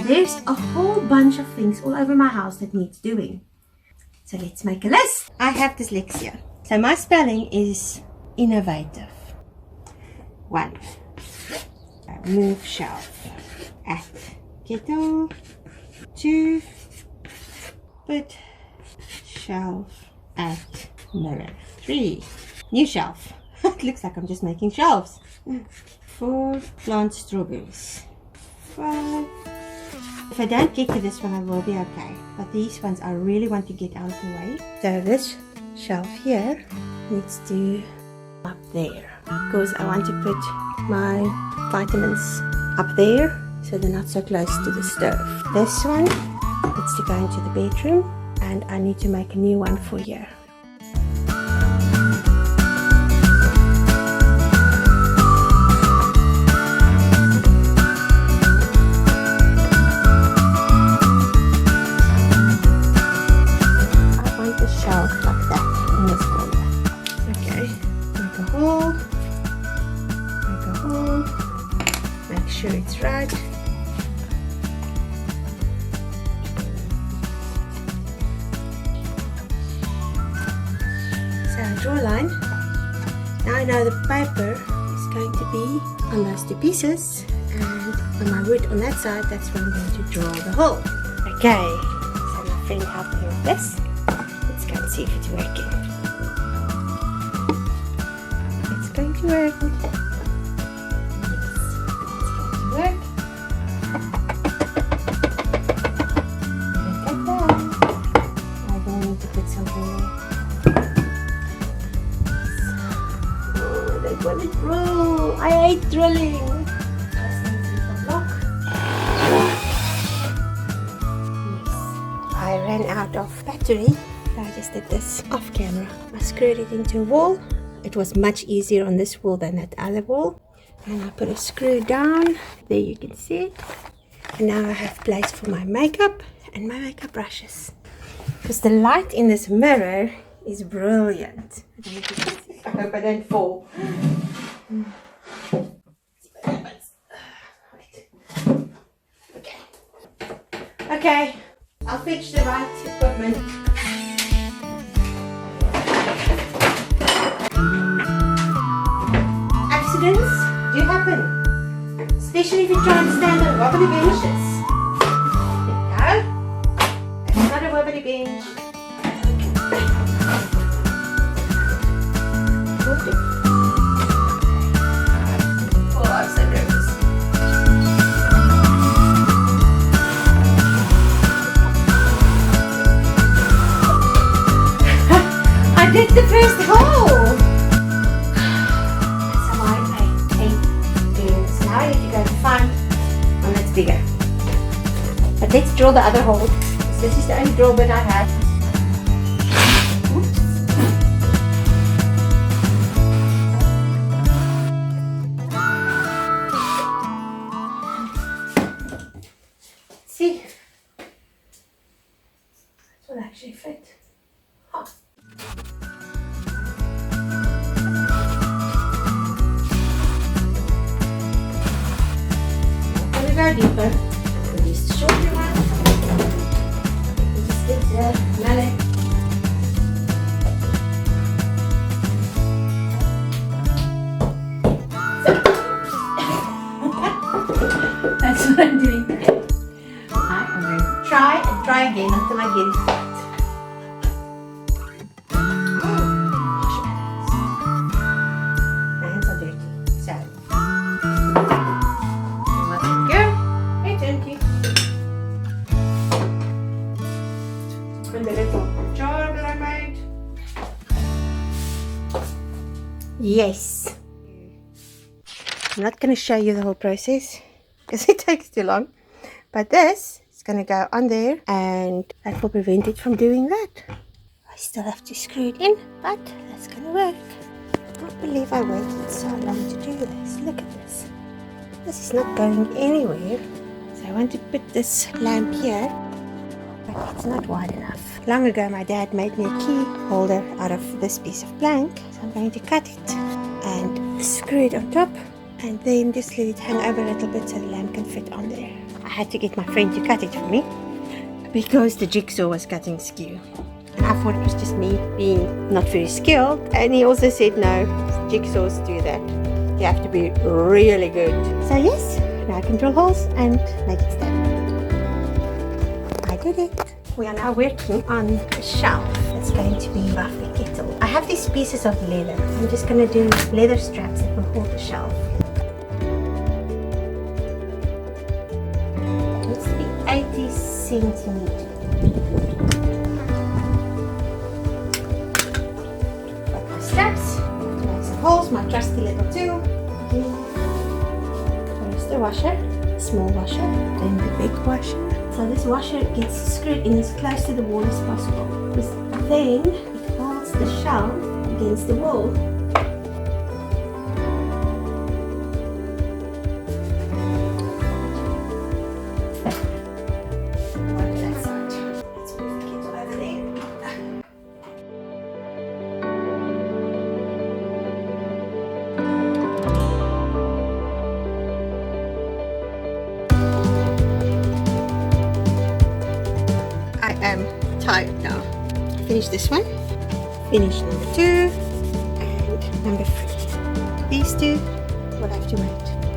there's a whole bunch of things all over my house that needs doing. So let's make a list. I have dyslexia, so my spelling is innovative. 1. Move shelf at Kettle. 2. Put shelf at mirror. 3. New shelf. It looks like I'm just making shelves. 4. Plant strawberries. 5. If I don't get to this one, I will be okay. But these ones I really want to get out of the way. So this shelf here needs to up there, because I want to put my vitamins up there so they're not so close to the stove. This one needs to go into the bedroom, and I need to make a new one for here. Sure it's right. So I draw a line. Now I know the paper is going to be on those 2 pieces, and on my wood on that side, that's where I'm going to draw the hole. Okay, so my friend helped me with this. Let's go and see if it's working. It's going to work. I hate drilling. I ran out of battery, so I just did this off camera. I screwed it into a wall. It was much easier on this wall than that other wall. And I put a screw down. There you can see it. And now I have place for my makeup and my makeup brushes. Because the light in this mirror is brilliant. I hope I don't fall. Okay, I'll fetch the right equipment. Accidents do happen, especially if you try to stand on wobbly benches. There you go. That's not a wobbly bench. Oh, I'm so nervous. I did the first hole. That's how I hate doing this. Now I need to go to find one that's bigger. But let's drill the other hole. This is the only drill bit I have. See, this will actually fit. Huh. I'm gonna go deeper. We'll use the shorter one. We'll just get the mallet. That's what I'm doing. I'm going to try and try again until I get it right. My hands are dirty, so let it go. It's empty. And the little jar that I made. Yes. I'm not going to show you the whole process because it takes too long. But this is going to go on there, and that will prevent it from doing that. I still have to screw it in, but that's going to work. I can't believe I waited so long to do this. Look at this. This is not going anywhere. So I want to put this lamp here, but it's not wide enough. Long ago my dad made me a key holder out of this piece of plank. So I'm going to cut it and screw it on top, and then just let it hang over a little bit so the lamp can fit on there. I had to get my friend to cut it for me because the jigsaw was cutting skew. And I thought it was just me being not very skilled, and he also said no, jigsaws do that. You have to be really good. So yes, now I can drill holes and make it stand. I did it. We are now working on a shelf. It's going to be roughly Kettle. I have these pieces of leather. I'm just going to do leather straps that will hold the shelf. It needs to be 80 centimeters. Got my straps. To make some holes, my trusty little tool. First the washer, small washer, then the big washer. So this washer gets screwed in as close to the wall as possible, because then it holds the shelf against the wall. Work that side. Let's move the kettle over there. I am tired now. Finish this one, finish number 2 and number 3. These two will have to wait.